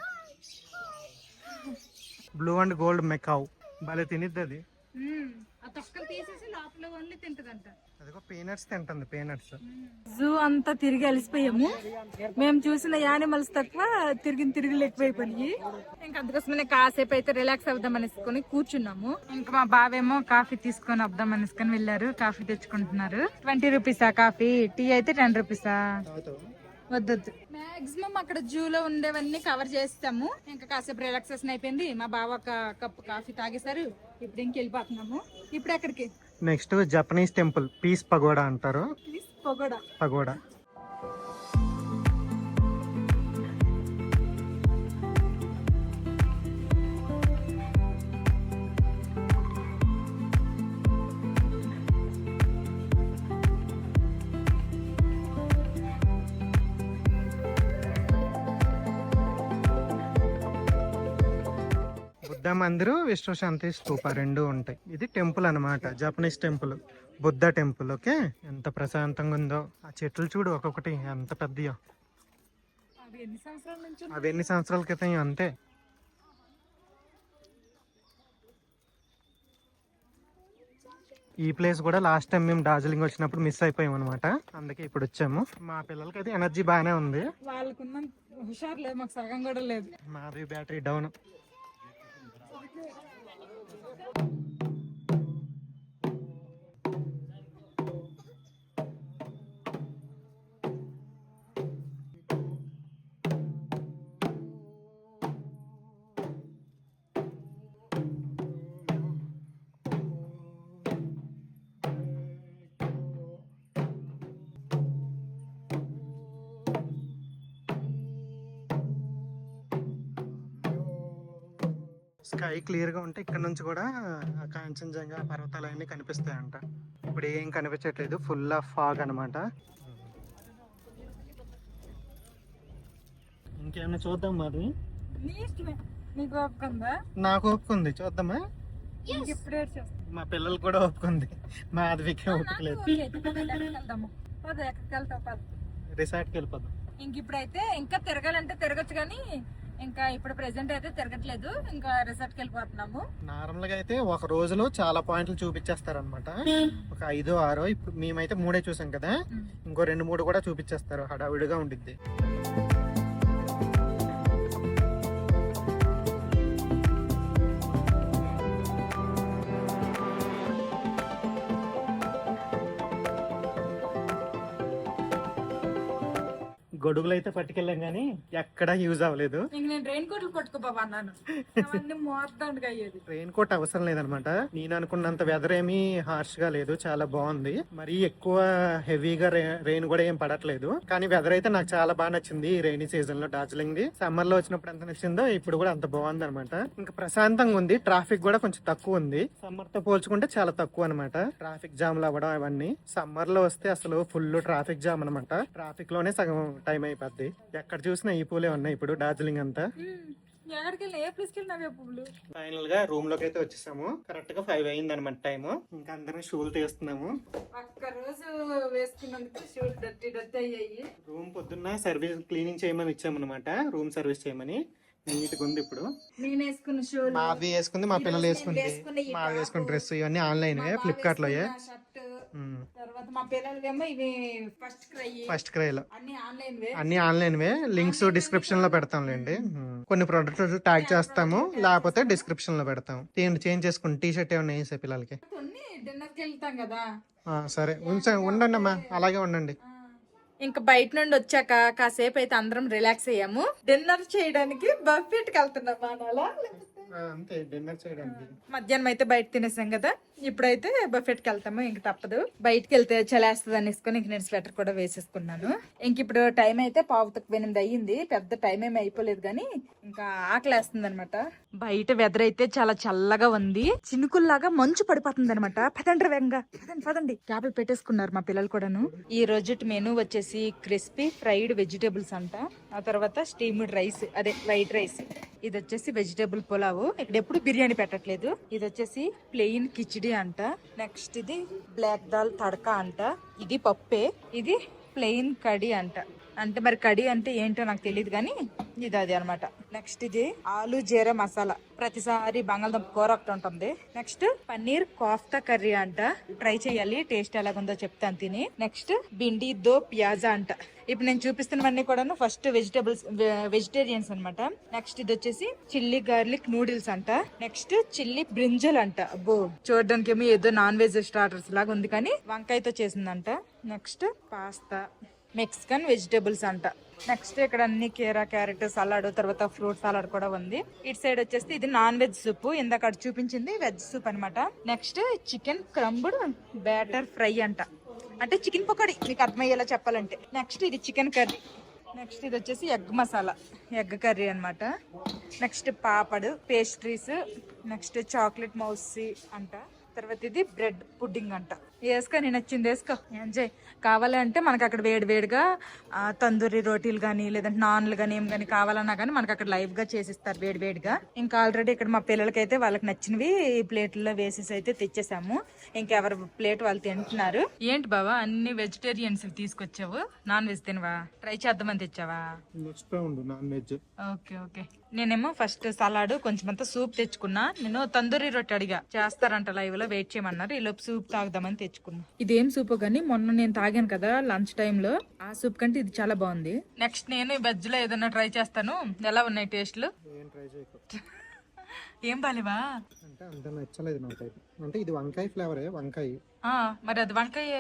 బ్లూ అండ్ గోల్డ్ మెకావ్ భలే తినిద్ది అది. ఆ తొక్కలు తీసేసి లోపల ఓన్లీ తింటదంట. అదిగో పీనట్స్ తింటుంది, పీనట్స్. జూ అంతా తిరిగి అలసిపోయాము. మేము చూసిన యానిమల్స్ తక్కువ, తిరుగులు ఎక్కువైపోయి. ఇంకా అందుకోసమే కాసేపు అయితే రిలాక్స్ అవుదాం అనేసుకొని కూర్చున్నాము. ఇంకా మా బావేమో కాఫీ తీసుకొని వద్దాం అనేసుకొని వెళ్ళారు. కాఫీ తెచ్చుకుంటున్నారు. 20 రూపీసా కాఫీ? టీ అయితే 10 రూపీసా? వద్దొద్దు. మాక్సిమం అక్కడ జూలో ఉండేవన్నీ కవర్ చేస్తాము. ఇంకా కాసేపు రిలాక్సేషన్ అయిపోయింది. మా బావ ఒక కప్పు కాఫీ తాగేశారు. ఇప్పుడు ఇంకెళ్ళిపోతున్నాము. ఇప్పుడు ఎక్కడికి? Next Japanese temple, peace pagoda అంటారు. పగోడా. బుద్ధ మందిరు, విశ్వశాంతి స్తూప రెండు ఉంటాయి. ఇది టెంపుల్ అన్నమాట, Japanese temple, Buddha temple. Okay, ఎంత ప్రశాంతంగా ఉందో. ఆ చెట్లు చూడు ఒక్కొక్కటి ఎంత పెద్దయో. అవి ఎన్ని సంవత్సరాల క్రితం అంతే. ఈ ప్లేస్ కూడా లాస్ట్ టైం మేము డార్జిలింగ్ వచ్చినప్పుడు మిస్ అయిపోయాం అనమాట, అందుకే ఇప్పుడు వచ్చాము. మా పిల్లలకి అయితే ఎనర్జీ బాగానే ఉంది. వాళ్ళకున్న హుషారు లేదు, మాకు సగం కూడా లేదు. మాది బ్యాటరీ డౌన్. స్కై క్లియర్ గా ఉంటే ఇక్కడ నుంచి కూడా కాంచనజంగా పర్వతాలు అన్ని కనిపిస్తాయంట. ఇప్పుడు ఏం కనిపించట్లేదు, ఫుల్ ఆఫ్ ఫాగ్ అనమాట. ఇంకేమైనా చూద్దాం మరి. నాకు ఒప్పుకుంది, చూద్దామా. మా పిల్లలు కూడా ఒప్పుకుంది, మా అదివికే ఒప్పుకోలేదు. రిసార్ట్కి వెళ్ళిపోదాం. ఇంక ఇప్పుడైతే ఇంకా తిరగాలంటే తిరగచ్చు, కానీ ఇంకా ఇప్పుడు ప్రెసెంట్ అయితే తిరగట్లేదు. ఇంకా రిసార్ట్కి వెళ్ళిపోతున్నాము. నార్మల్ గా అయితే ఒక రోజులో చాలా పాయింట్లు చూపించేస్తారు అనమాట, ఒక 5, 6. ఇప్పుడు మేమైతే 3 చూసాం కదా, ఇంకో 2, 3 కూడా చూపించేస్తారు. హడావిడిగా ఉండిద్ది. గొడుగులు అయితే పట్టుకెళ్ళాం కానీ ఎక్కడ యూజ్ అవ్వలేదు. నేను రెయిన్ కోట్లు పట్టుకోపోవన్నాను, అయ్యేది. రెయిన్ కోట్ అవసరం లేదనమాట. నేను అనుకున్నంత వెదర్ ఏమీ హార్ష్ గా లేదు, చాలా బాగుంది. మరీ ఎక్కువ హెవీగా రెయిన్ కూడా ఏం పడట్లేదు. కానీ వెదర్ అయితే నాకు చాలా బాగా నచ్చింది ఈ రైనీ సీజన్ లో. డార్జిలింగ్ ది సమ్మర్ లో వచ్చినప్పుడు ఎంత నచ్చిందో ఇప్పుడు కూడా అంత బాగుంది అనమాట. ఇంకా ప్రశాంతంగా ఉంది. ట్రాఫిక్ కూడా కొంచెం తక్కువ ఉంది, సమ్మర్ తో పోల్చుకుంటే చాలా తక్కువ అనమాట. ట్రాఫిక్ జామ్ లు అవ్వడం అవన్నీ. సమ్మర్ లో వస్తే అసలు ఫుల్ ట్రాఫిక్ జామ్ అనమాట. ట్రాఫిక్ లోనే సగం టైం అయిపోద్ది. ఎక్కడ చూసినా ఈ పూలే ఉన్నాయి ఇప్పుడు డార్జిలింగ్ అంతా. ఫైనల్ గా రూమ్ లోకి అయితే వచ్చేసాము. కరెక్ట్ గా 5 అయింది అనమాట టైం. ఇంకా అందరం షూలు తీస్తున్నాము. ఒక్క రోజు వేసుకున్నందుకు షూలు డర్టీ అయ్యాయి. రూమ్ పొద్దున్న సర్వీస్ క్లీనింగ్ చేయమని ఇచ్చామన్నమాట, రూమ్ సర్వీస్ చేయమని. నీట్ గా ఉంది. ఇప్పుడు నేను వేసుకున్న షూలు, మావి వేసుకుంది, మా పిల్లలు వేసుకుంది, మావి వేసుకున్న డ్రెస్ ఇవన్నీ ఆన్లైన్, ఫ్లిప్కార్ట్ లో. తర్వాత మా పిల్లలకేమో ఇవి ఫస్ట్ క్రైలో అన్ని ఆన్లైన్ వే. లింక్స్ డిస్క్రిప్షన్ లో పెడతాంలేండి. కొన్ని ప్రొడక్ట్స్ ట్యాగ్ చేస్తాము, లేకపోతే డిస్క్రిప్షన్ లో పెడతాం. చేంజ్ చేసుకుని టీ షర్ట్ ఏమన్నా వేసే పిల్లలకి. డిన్నర్కి వెళ్తాం కదా. సరే ఉండండి అమ్మా, అలాగే ఉండండి. ఇంకా బయట నుండి వచ్చాక కాసేపు అయితే అందరం రిలాక్స్ అయ్యాము. డిన్నర్ చేయడానికి బఫెట్కి వెళ్తున్నాం అనాలా? అంతే డిన్నర్ చేయడానికి. మధ్యాహ్నం అయితే బయట తినేసాం కదా, ఇప్పుడైతే బఫెట్కి వెళ్తాము. ఇంక తప్పదు, బయటకి వెళ్తే చలేస్తుంది అనేసుకొని ఇంక నేను స్వెటర్ కూడా వేసేసుకున్నాను. ఇంక ఇప్పుడు టైం అయితే 7:08 అయ్యింది. పెద్ద టైం ఏమి అయిపోలేదు కానీ ఇంకా ఆకలేస్తుంది అనమాట. బయట వెదర్ అయితే చాలా చల్లగా ఉంది, చినుకుల్లాగా మంచు పడిపోతుంది అనమాట. పదండి వేగంగా, పదండి. చేపలు పెట్టేసుకున్నారు మా పిల్లలు కూడాను. ఈ రోజు మెనూ వచ్చేసి క్రిస్పీ ఫ్రైడ్ వెజిటేబుల్స్ అంట, ఆ తర్వాత స్టీమ్డ్ రైస్, అదే వైట్ రైస్. ఇది వచ్చేసి వెజిటేబుల్ పులావ్, ఇక్కడ ఎప్పుడు బిర్యానీ పెట్టట్లేదు. ఇది వచ్చేసి ప్లెయిన్ కిచిడి అంట. నెక్స్ట్ ఇది బ్లాక్ దాల్ తడకా అంట. ఇది పప్పే. ఇది ప్లెయిన్ కడి అంట. అంటే మరి కడి అంటే ఏంటో నాకు తెలియదు కానీ ఇది అది అనమాట. నెక్స్ట్ ఇది ఆలు జీరా మసాలా, ప్రతిసారి బంగాళదుంప కూర ఒకటి ఉంటుంది. నెక్స్ట్ పన్నీర్ కోఫ్తా కర్రీ అంట, ట్రై చేయాలి, టేస్ట్ ఎలాగుందో చెప్తాను తిని. నెక్స్ట్ భిండి దో ప్యాజా అంట. ఇప్పుడు నేను చూపిస్తున్నవన్నీ కూడాను ఫస్ట్ వెజిటేరియన్స్ అన్నమాట. నెక్స్ట్ ఇది వచ్చేసి చిల్లీ గార్లిక్ నూడిల్స్ అంట. నెక్స్ట్ చిల్లీ బ్రింజల్ అంట. అబ్బో, చూడడానికి ఏమో ఏదో నాన్ వెజ్ స్టార్టర్స్ లాగా ఉంది కానీ వంకాయతో చేసిందంట. నెక్స్ట్ పాస్తా, మెక్సికన్ వెజిటేబుల్స్ అంట. నెక్స్ట్ ఇక్కడ అన్ని కీరా, క్యారెట్ సలాడ్, తర్వాత ఫ్రూట్ సలాడ్ కూడా ఉంది. ఇటు సైడ్ వచ్చేసి ఇది నాన్ వెజ్ సూప్, ఇందాక అక్కడ చూపించింది వెజ్ సూప్ అనమాట. నెక్స్ట్ చికెన్ క్రంబుడ్ బ్యాటర్ ఫ్రై అంట, అంటే చికెన్ పకోడీ మీకు అర్థమయ్యేలా చెప్పాలంటే. నెక్స్ట్ ఇది చికెన్ కర్రీ. నెక్స్ట్ ఇది వచ్చేసి ఎగ్ మసాలా, ఎగ్ కర్రీ అనమాట. Next papad, pastries, next chocolate mousse అంట. తర్వాత ఇది బ్రెడ్ పుడ్డింగ్ అంట. వేసుకో, నేను నచ్చింది వేసుకో, ఎంజాయ్. కావాలంటే మనకు అక్కడ వేడివేడిగా తందూరి రోటీలు కానీ లేదంటే నాన్లు కానీ ఏం కానీ కావాలన్నా కానీ మనకు అక్కడ లైవ్ గా చేసిస్తారు వేడివేడిగా. ఇంకా ఆల్రెడీ ఇక్కడ మా పిల్లలకైతే వాళ్ళకి నచ్చినవి ప్లేట్లలో వేసేసి అయితే తెచ్చేసాము. ఇంకెవరి ప్లేట్ వాళ్ళు తింటున్నారు. ఏంటి బావా అన్ని వెజిటేరియన్స్ తీసుకొచ్చావు, నాన్ వెజ్ తినవా? ట్రై చేద్దామని తెచ్చావా? Next round non veg. Okay okay. నేనేమో ఫస్ట్ సలాడ్ కొంచెం అంతా సూప్ తెచ్చుకున్నా. నేను తందూరి రొట్టె అడిగా, చేస్తారంట లైవ్ లో, వెయిట్ చేయమన్నారు. ఈ లోపు సూప్ తాగుదామని తెచ్చుకున్నా. ఇదేం సూప్ కానీ మొన్న నేను తాగాను కదా లంచ్ టైమ్ లో, ఆ సూప్ కంటే ఇది చాలా బాగుంది. నెక్స్ట్ నేను వెజ్ లో ఏదైనా ట్రై చేస్తాను. ఎలా ఉన్నాయి టేస్ట్లు? ఏం ట్రై చేయకు. ఏం బాలేవా? అంటే అంత నచ్చలేదు నాకైతే. అంటే ఇది వంకాయ ఫ్లేవరే, వంకాయ. మరి అది వంకాయ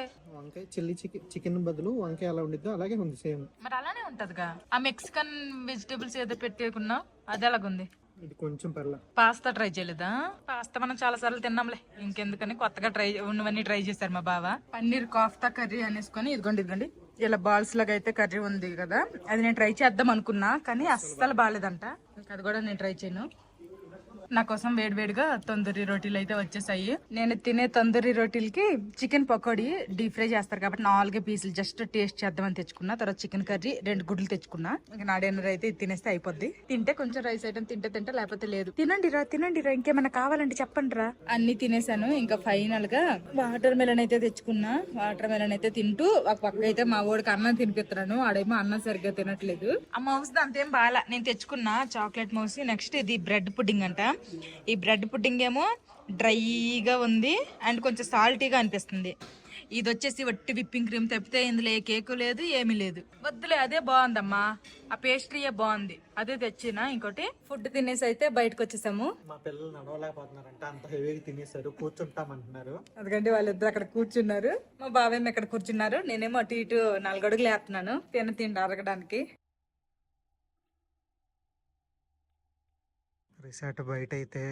చిల్లీ చికెన్ బదులు వంకాయ ఎలా ఉండిద్దో అలాగే ఉంది సేమ్. మరి అలానే ఉంటదిగా. ఆ మెక్సికన్ వెజిటేబుల్స్ ఏదో పెట్టేకున్నా అది ఎలాగుంది? ఇది కొంచెం పర్లా. పాస్తా ట్రై చేయలేదా? పాస్తా మనం చాలా సార్లు తిన్నాంలే, ఇంకెందుకని కొత్తగా ఉన్నవన్నీ ట్రై చేశారు మా బావ. పన్నీర్ కోఫ్తా కర్రీ అనేసుకొని ఇదిగోండి ఇలా బాల్స్ లాగా అయితే కర్రీ ఉంది కదా, అది నేను ట్రై చేద్దాం అనుకున్నా కానీ అస్సలు బాగాలేదంట. అది కూడా నేను ట్రై చేయను. నా కోసం వేడివేడిగా తందూరి రోటీలు అయితే వచ్చేసాయి. నేను తినే తందూరి రోటీలకి చికెన్ పకోడీ డీప్ ఫ్రై చేస్తారు కాబట్టి 4 పీసులు జస్ట్ టేస్ట్ చేద్దామని తెచ్చుకున్నా. తర్వాత చికెన్ కర్రీ 2 గుడ్లు తెచ్చుకున్నా. ఇంకా నా డిన్నర్ అయితే తినేస్తే అయిపోద్ది. తింటే కొంచెం రైస్ ఐటమ్ తింటే లేకపోతే లేదు. తినండి రా, ఇంకేమైనా కావాలంటే చెప్పండి రా. అన్ని తినేసాను. ఇంకా ఫైనల్ గా వాటర్ మెలన్ అయితే తెచ్చుకున్నా. వాటర్ మెలన్ అయితే తింటూ ఒక పక్క అయితే మా ఓడికి అన్నం తినిపిస్తున్నాను. ఆడేమో అన్నం సరిగ్గా తినట్లేదు. ఆ మౌస్ అంతేం బాగా నేను తెచ్చుకున్నా చాక్లెట్ మౌస్. నెక్స్ట్ ఇది బ్రెడ్ పుడ్డింగ్ అంట. ఈ బ్రెడ్ పుడ్డింగ్ ఏమో డ్రైగా ఉంది అండ్ కొంచెం సాల్టీగా అనిపిస్తుంది. ఇది వచ్చేసి వట్టి విప్పింగ్ క్రీమ్ తప్పితే ఇందులో ఏ కేకు లేదు, ఏమీ లేదు. వద్దులే, అదే బాగుందమ్మా, ఆ పేస్ట్రీయే బాగుంది, అదే తెచ్చినా. ఇంకోటి ఫుడ్ తినేసి అయితే బయటకు వచ్చేసాము. మా పిల్లలు నడవలేకపోతున్నారంట, అంత హెవీగా తినేసారు, కూర్చుంటామంటున్నారు. ఎందుకంటే వాళ్ళిద్దరు అక్కడ కూర్చున్నారు, మా బావేమో ఇక్కడ కూర్చున్నారు, నేనేమో అటు ఇటు 4 అడుగులు వేస్తున్నాను తిండి అరగడానికి. రిసార్ట్ బయట అయితే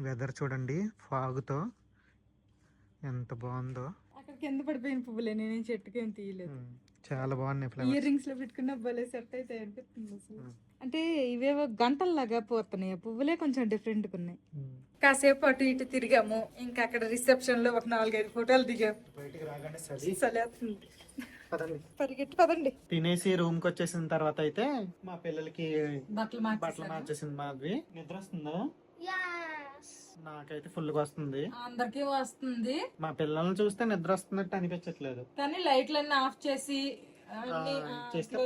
వెదర్ చూడండి, ఫాగుతో ఎంత బాగుందో. అక్కడ కింద పడిపోయిన పువ్వులే, నేనేం చెట్టుకి ఏం తీయలేదు. చాలా బాగున్నాయి ఫ్లవర్స్. ఇయర్ రింగ్స్ లో పెట్టుకున్న భలే సెట్ అయితే అనిపిస్తుంది అసలు. అంటే ఇవేవో గంటల్లాగా పోతున్నాయి, పువ్వులే కొంచెం డిఫరెంట్ గా ఉన్నాయి. కాసేపు అటు ఇటు తిరిగాము. ఇంకా అక్కడ రిసెప్షన్ లో ఒక 4-5 ఫోటోలు దిగాము. బయటికి రాగానే చలేస్తుంది, పరిగెట్టి పదండి. తినేసి రూమ్ కి వచ్చేసిన తర్వాత అయితే మా పిల్లలకి బట్టలు మార్చేసింది. మాది నిద్ర వస్తుందా? Yes. నాకైతే ఫుల్ గా వస్తుంది. అందరికి వస్తుంది. మా పిల్లల్ని చూస్తే నిద్ర వస్తున్నట్టు అనిపించట్లేదు. కానీ లైట్లన్నీ ఆఫ్ చేసి చేస్తే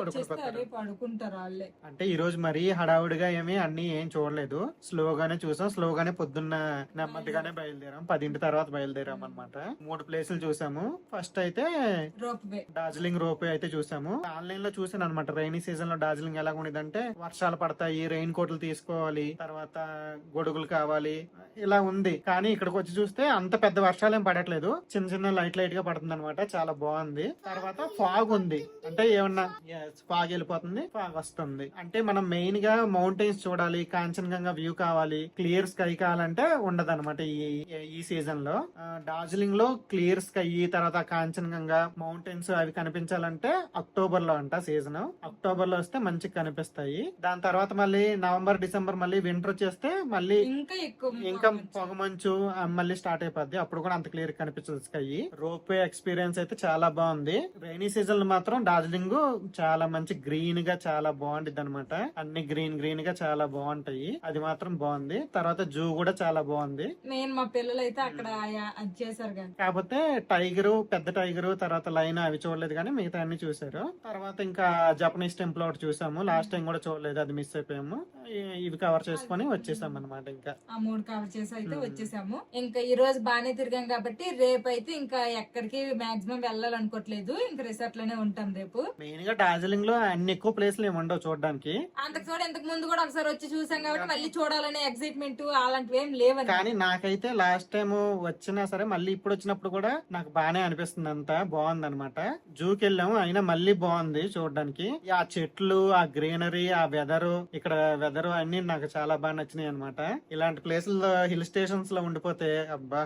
పడుకుంటారు వాళ్ళే. అంటే ఈ రోజు మరీ హడావుడిగా అన్ని ఏం చూడలేదు, స్లోగానే చూసాం. స్లోగానే పొద్దున్న నెమ్మదిగానే బయలుదేరాం, 10 తర్వాత బయలుదేరాం అన్నమాట. 3 ప్లేసులు చూసాము. ఫస్ట్ అయితే డార్జిలింగ్ రోప్ అయితే చూసాము. ఆన్లైన్ లో చూసాను అనమాట. రైనీ సీజన్ లో డార్జిలింగ్ ఎలా ఉండేదంటే వర్షాలు పడతాయి, రెయిన్ కోట్లు తీసుకోవాలి, తర్వాత గొడుగులు కావాలి, ఇలా ఉంది. కానీ ఇక్కడికి వచ్చి చూస్తే అంత పెద్ద వర్షాలు ఏం పడట్లేదు, చిన్న చిన్న లైట్ గా పడుతుంది అనమాట. చాలా బాగుంది. తర్వాత ఫాగ్ ఉంది. అంటే ఏమన్నా ఫాగ్ వెళ్ళిపోతుంది, ఫాగ్ వస్తుంది. అంటే మనం మెయిన్ గా మౌంటైన్స్ చూడాలి, కాంచనగంగా వ్యూ కావాలి, క్లియర్ స్కై కావాలంటే ఉండదు అనమాట ఈ సీజన్ లో. డార్జిలింగ్ లో క్లియర్ స్కై తర్వాత కాంచనగంగా మౌంటైన్స్ అవి కనిపించాలంటే అక్టోబర్ లో అంట సీజన్. అక్టోబర్ లో వస్తే మంచిగా కనిపిస్తాయి. దాని తర్వాత మళ్ళీ నవంబర్ డిసెంబర్ మళ్ళీ వింటర్ వచ్చేస్తే మళ్ళీ ఇంకా పొగమంచు మళ్ళీ స్టార్ట్ అయిపోద్ది. అప్పుడు కూడా అంత క్లియర్ కనిపించదు స్కై. రోప్వే ఎక్స్పీరియన్స్ అయితే చాలా బాగుంది. రైనీ సీజన్ లో మాత్రం డార్జిలింగ్ చాలా మంచి గ్రీన్ గా చాలా బాగుండిద్ది అనమాట. అన్ని గ్రీన్ గా చాలా బాగుంటాయి. అది మాత్రం బాగుంది. తర్వాత జూ కూడా చాలా బాగుంది. మెయిన్ మా పిల్లలు అయితే అక్కడ అది చేశారు కదా. కాకపోతే టైగరు, పెద్ద టైగరు, తర్వాత లైన్ అవి చూడలేదు కానీ మిగతా అన్ని చూసారు. తర్వాత ఇంకా జపనీస్ టెంపుల్ ఒకటి చూసాము. లాస్ట్ టైం కూడా చూడలేదు, అది మిస్ అయిపోయాము. ఇవి కవర్ చేసుకొని వచ్చేసాం అనమాట. ఇంకా ఆ 3 కవర్ చేసి అయితే వచ్చేసాము. ఇంకా ఈ రోజు బాగానే తిరిగాం కాబట్టి రేపు అయితే ఇంకా ఎక్కడికి మాక్సిమం వెళ్ళాలనుకోవట్లేదు. ఇంకా రిసార్ట్ లోనే ఉంటాం రేపు. మెయిన్ గా డార్జిలింగ్ లో అన్ని ఎక్కువ ప్లేస్లు ఏమి ఉండవు చూడడానికి. ఇంతకు ముందు కూడా ఒకసారి వచ్చి చూసాం కాబట్టి మళ్ళీ చూడాలనే ఎక్సైట్మెంట్ అలాంటివి ఏం లేవని. కానీ నాకైతే లాస్ట్ టైం వచ్చినా సరే మళ్ళీ ఇప్పుడు వచ్చినప్పుడు కూడా నాకు బానే అనిపిస్తుంది. అంతా బాగుంది అనమాట. జూకి వెళ్ళాము, అయినా మళ్ళీ బాగుంది చూడడానికి. ఆ చెట్లు, ఆ గ్రీనరీ, ఆ వెదర్, ఇక్కడ వెదర్ అన్ని నాకు చాలా బాగా నచ్చినాయి అనమాట. ఇలాంటి ప్లేసుల్లో హిల్ స్టేషన్స్ లో ఉండిపోతే అబ్బా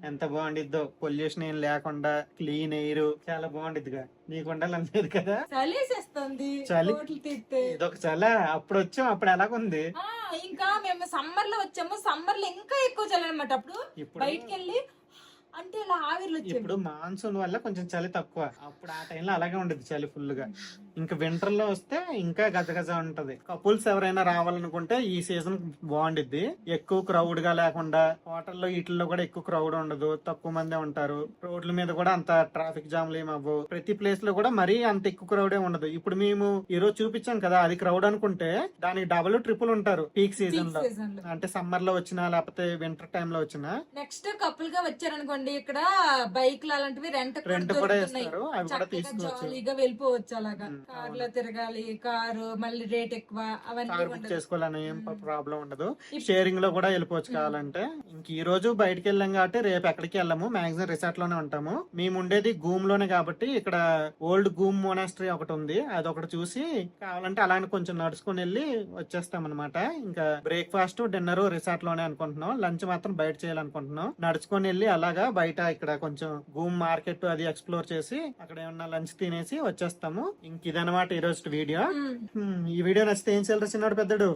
ఎంత బాగుండిద్దో. పొల్యూషన్ ఏం లేకుండా క్లీన్ ఎయిర్ చాలా బాగుండిద్దిగా. నీకు ఉండాలనేది కదా. చలిసేస్తుంది, చలి తీస్తే ఇదొక చలి. అప్పుడు వచ్చాం, అప్పుడు ఎలాగుంది. ఇంకా మేము సమ్మర్ లో వచ్చాము. సమ్మర్ లో ఇంకా ఎక్కువ చలి అనమాట. అప్పుడు బయటికి వెళ్ళి అంటే ఇలా ఆవిర్లు వచ్చాయి. ఇప్పుడు మాన్సూన్ వల్ల కొంచెం చలి తక్కువ. అప్పుడు ఆ టైంలో అలాగే ఉండేది చలి ఫుల్ గా. ఇంకా వింటర్ లో వస్తే ఇంకా గజగజ ఉంటది. కపుల్స్ ఎవరైనా రావాలనుకుంటే ఈ సీజన్ బాగుండిద్ది. ఎక్కువ క్రౌడ్ గా లేకుండా, హోటల్లో వీటిల్లో కూడా ఎక్కువ క్రౌడ్ ఉండదు, తక్కువ మందే ఉంటారు. రోడ్ల మీద కూడా అంత ట్రాఫిక్ జామ్లు ఏమవ్వవు. ప్రతి ప్లేస్ లో కూడా మరీ అంత ఎక్కువ క్రౌడే ఉండదు. ఇప్పుడు మేము ఈ రోజు చూపించాం కదా, అది క్రౌడ్ అనుకుంటే దానికి డబుల్ ట్రిపుల్ ఉంటారు పీక్ సీజన్ లో. అంటే సమ్మర్ లో వచ్చినా లేకపోతే వింటర్ టైమ్ లో వచ్చినా. నెక్స్ట్ కపుల్ గా వచ్చారనుకోండి, ఇక్కడ బైక్ అలాంటివి రెంట్ కూడా ఇస్తారు. అవి కూడా తీసుకోవచ్చు, జాలీగా వెళ్ళిపోవచ్చు. అలాగా కార్ లో తిరగాలి, కారు మళ్ళీ రేట్ ఎక్కువ, అవన్నీ బుక్ చేసుకోవాలని ఏం ప్రాబ్లం ఉండదు. షేరింగ్ లో కూడా వెళ్ళిపోవచ్చు కావాలంటే. ఇంక ఈ రోజు బయటకు వెళ్ళాం కాబట్టి రేపు ఎక్కడికి వెళ్ళాము, మాక్సిమం రిసార్ట్ లోనే ఉంటాము. మేము ఉండేది గూమ్ లోనే కాబట్టి ఇక్కడ ఓల్డ్ గూమ్ మొనాస్ట్రీ ఒకటి ఉంది, అది ఒకటి చూసి కావాలంటే అలానే కొంచెం నడుచుకుని వెళ్ళి వచ్చేస్తాం అనమాట. ఇంకా బ్రేక్ఫాస్ట్ డిన్నర్ రిసార్ట్ లోనే అనుకుంటున్నాం. లంచ్ మాత్రం బయట చేయాలనుకుంటున్నాం. నడుచుకొని వెళ్ళి అలాగా బయట ఇక్కడ కొంచెం గూమ్ మార్కెట్ అది ఎక్స్ప్లోర్ చేసి అక్కడ ఏమన్నా లంచ్ తినేసి వచ్చేస్తాము. ఇంక ఇదనమాట ఈ రోజు వీడియో. ఈ వీడియో నచ్చితే ఏం చేయాలి చిన్నాడు పెద్దడు?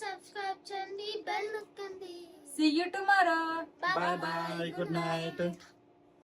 సబ్స్క్రైబ్ చేయండి, బెల్ నొక్కండి. See you tomorrow. Bye bye. Good night.